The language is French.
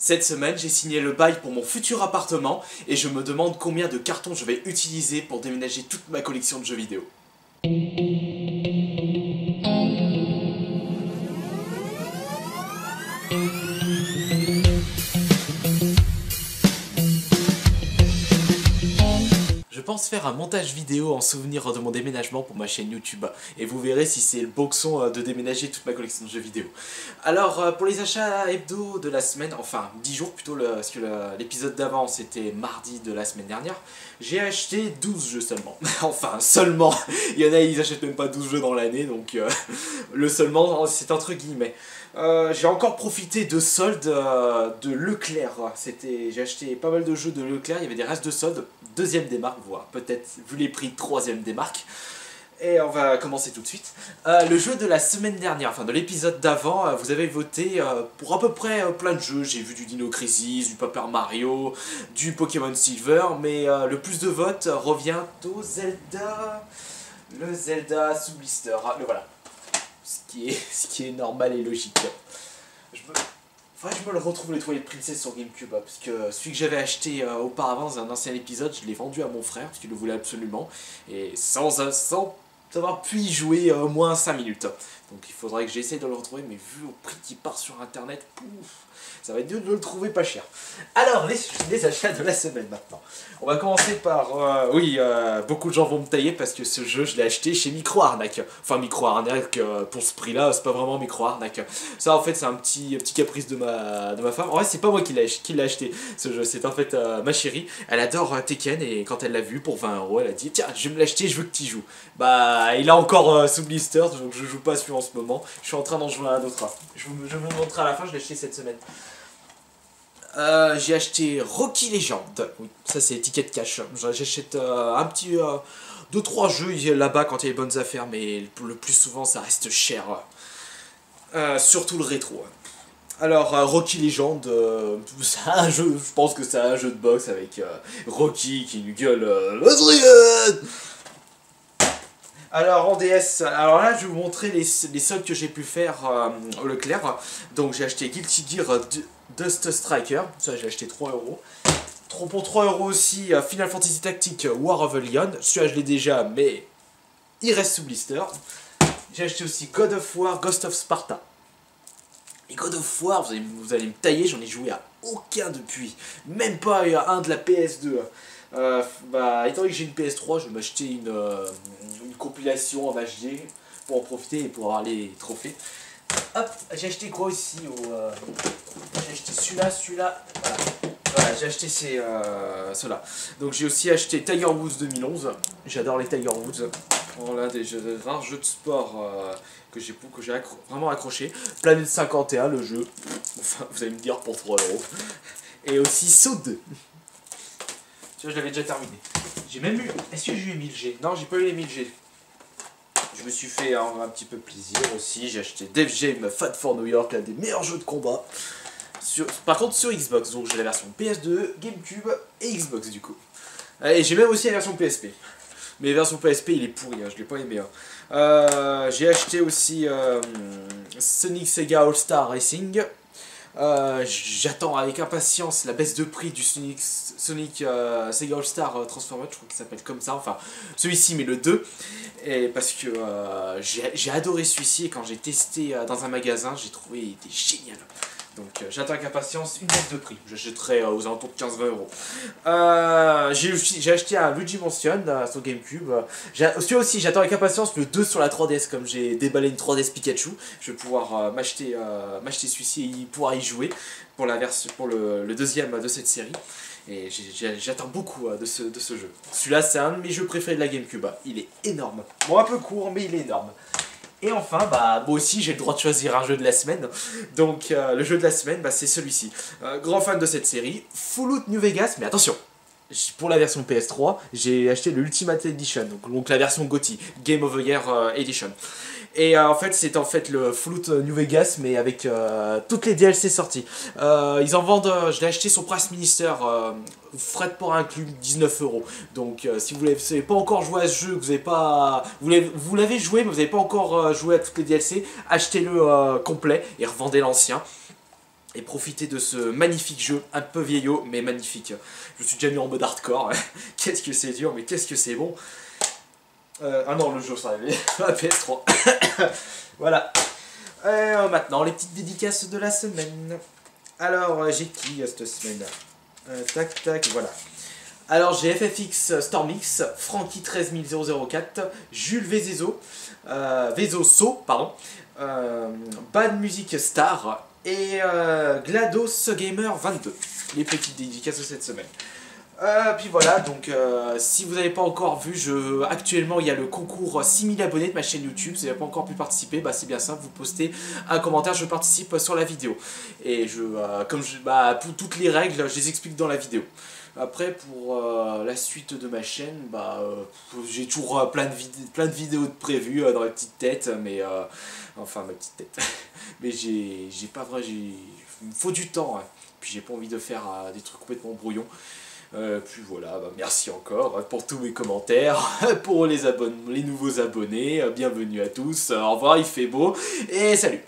Cette semaine, j'ai signé le bail pour mon futur appartement et je me demande combien de cartons je vais utiliser pour déménager toute ma collection de jeux vidéo. Je pense faire un montage vidéo en souvenir de mon déménagement pour ma chaîne YouTube et vous verrez si c'est le boxon de déménager toute ma collection de jeux vidéo. Alors pour les achats hebdo de la semaine, enfin 10 jours plutôt, parce que l'épisode d'avant c'était mardi de la semaine dernière, j'ai acheté 12 jeux seulement. Enfin seulement, il y en a ils achètent même pas 12 jeux dans l'année donc le seulement c'est entre guillemets. J'ai encore profité de soldes de Leclerc. J'ai acheté pas mal de jeux de Leclerc, il y avait des restes de soldes, deuxième des marques, voire peut-être vu les prix, troisième des marques. Et on va commencer tout de suite. Le jeu de la semaine dernière, enfin de l'épisode d'avant, vous avez voté pour à peu près plein de jeux. J'ai vu du Dino Crisis, du Paper Mario, du Pokémon Silver, mais le plus de votes revient au Zelda. Le Zelda sous blister, le voilà. Ce qui est normal et logique. Faudrait que je me le retrouve le Twilight Princess sur Gamecube, parce que celui que j'avais acheté auparavant dans un ancien épisode, je l'ai vendu à mon frère, parce qu'il le voulait absolument, et sans avoir pu y jouer au moins 5 minutes. Donc il faudrait que j'essaye de le retrouver, mais vu au prix qui part sur internet, pouf, ça va être dur de le trouver pas cher. Alors, les achats de la semaine maintenant. On va commencer par... beaucoup de gens vont me tailler parce que ce jeu, je l'ai acheté chez Micro Arnaque. Enfin, Micro Arnaque, pour ce prix-là, c'est pas vraiment Micro Arnaque. Ça, en fait, c'est un petit caprice de ma femme. En vrai, c'est pas moi qui l'ai acheté, ce jeu. C'est en fait ma chérie. Elle adore Tekken et quand elle l'a vu pour 20 €, elle a dit « Tiens, je vais me l'acheter, je veux que tu y joues. » Bah, il a encore sous blister, donc je joue pas celui en ce moment. Je suis en train d'en jouer à un autre. Je vous montrerai à la fin, je l'ai acheté cette semaine. J'ai acheté Rocky Legend, oui, ça c'est ticket de cash. J'achète un petit 2-3 jeux là-bas quand il y a les bonnes affaires, mais le plus souvent ça reste cher. Surtout le rétro. Alors Rocky Legend, c'est un jeu, je pense que c'est un jeu de boxe avec Rocky qui lui gueule Adrien. Alors en DS, alors là je vais vous montrer les soldes que j'ai pu faire au Leclerc. Donc j'ai acheté Guilty Gear Dust Striker, ça j'ai acheté 3 €. Pour 3 € aussi Final Fantasy Tactics War of the Leon, celui-là je l'ai déjà mais il reste sous blister. J'ai acheté aussi God of War Ghost of Sparta. Et God of War, vous allez me tailler, j'en ai joué à aucun depuis, même pas à un de la PS2. Étant donné que j'ai une PS3, je vais m'acheter une compilation en HD pour en profiter et pour avoir les trophées. Hop, j'ai acheté quoi aussi j'ai acheté celui-là, voilà, j'ai acheté ceux-là. Donc j'ai aussi acheté Tiger Woods 2011, j'adore les Tiger Woods. Voilà, des rares jeux de sport que j'ai vraiment accroché. Planète 51, le jeu, enfin, vous allez me dire pour 3 €. Et aussi Saut 2. Tu vois, je l'avais déjà terminé. J'ai même eu... Est-ce que j'ai eu 1000G? Non, j'ai pas eu les 1000G. Je me suis fait un petit peu plaisir aussi. J'ai acheté Def Jam Fat for New York, l'un des meilleurs jeux de combat. Par contre, sur Xbox. Donc j'ai la version PS2, GameCube et Xbox du coup. Et j'ai même aussi la version PSP. Mais la version PSP, il est pourri, hein, je l'ai pas aimé. Hein. J'ai acheté aussi Sonic Sega All-Star Racing. J'attends avec impatience la baisse de prix du Sonic Sega All-Star Transformer, je crois qu'il s'appelle comme ça, enfin celui-ci mais le 2, et parce que j'ai adoré celui-ci et quand j'ai testé dans un magasin, j'ai trouvé il était génial. Donc j'attends avec impatience une baisse de prix, j'achèterai aux alentours de 15-20 €. J'ai acheté un Luigi Mansion sur Gamecube. Celui-là aussi j'attends avec impatience le 2 sur la 3DS, comme j'ai déballé une 3DS Pikachu. Je vais pouvoir m'acheter celui-ci et pouvoir y jouer pour le deuxième de cette série. Et j'attends beaucoup de ce jeu. Celui-là c'est un de mes jeux préférés de la Gamecube. Il est énorme. Bon, un peu court mais il est énorme. Et enfin, moi aussi j'ai le droit de choisir un jeu de la semaine. Donc le jeu de la semaine, c'est celui-ci. Grand fan de cette série, Fallout New Vegas, mais attention, pour la version PS3, j'ai acheté le Ultimate Edition, donc la version GOTY, Game of the Year Edition. Et en fait, c'est le Fallout New Vegas, mais avec toutes les DLC sorties. Ils en vendent, je l'ai acheté sur Price Minister, frais de port inclus, 19 €. Donc si vous n'avez pas encore joué à ce jeu, vous l'avez joué, mais vous n'avez pas encore joué à toutes les DLC, achetez-le complet et revendez l'ancien. et profiter de ce magnifique jeu, un peu vieillot mais magnifique. Je me suis déjà mis en mode hardcore, qu'est-ce que c'est dur, mais qu'est-ce que c'est bon. Ah non, le jeu s'est réveillé, la PS3. Voilà. Maintenant, les petites dédicaces de la semaine. Alors, j'ai qui cette semaine? Tac, tac, voilà. Alors, j'ai FFX Stormix, Frankie 13004, Jules Vezezo, Vezoso, pardon, Bad Music Star et GLaDOS Gamer 22. Les petites dédicaces de cette semaine. Puis voilà, donc si vous n'avez pas encore vu, actuellement il y a le concours 6000 abonnés de ma chaîne YouTube. Si vous n'avez pas encore pu participer, bah, c'est bien simple, vous postez un commentaire, je participe sur la vidéo. Et pour toutes les règles, je les explique dans la vidéo. Après, pour la suite de ma chaîne, j'ai toujours plein de vidéos de prévues dans ma petite tête, mais enfin ma petite tête. Mais j'ai pas vrai, il me faut du temps, hein. Puis j'ai pas envie de faire des trucs complètement brouillons. Puis voilà, merci encore pour tous mes commentaires, pour les nouveaux abonnés, bienvenue à tous, au revoir, il fait beau, et salut!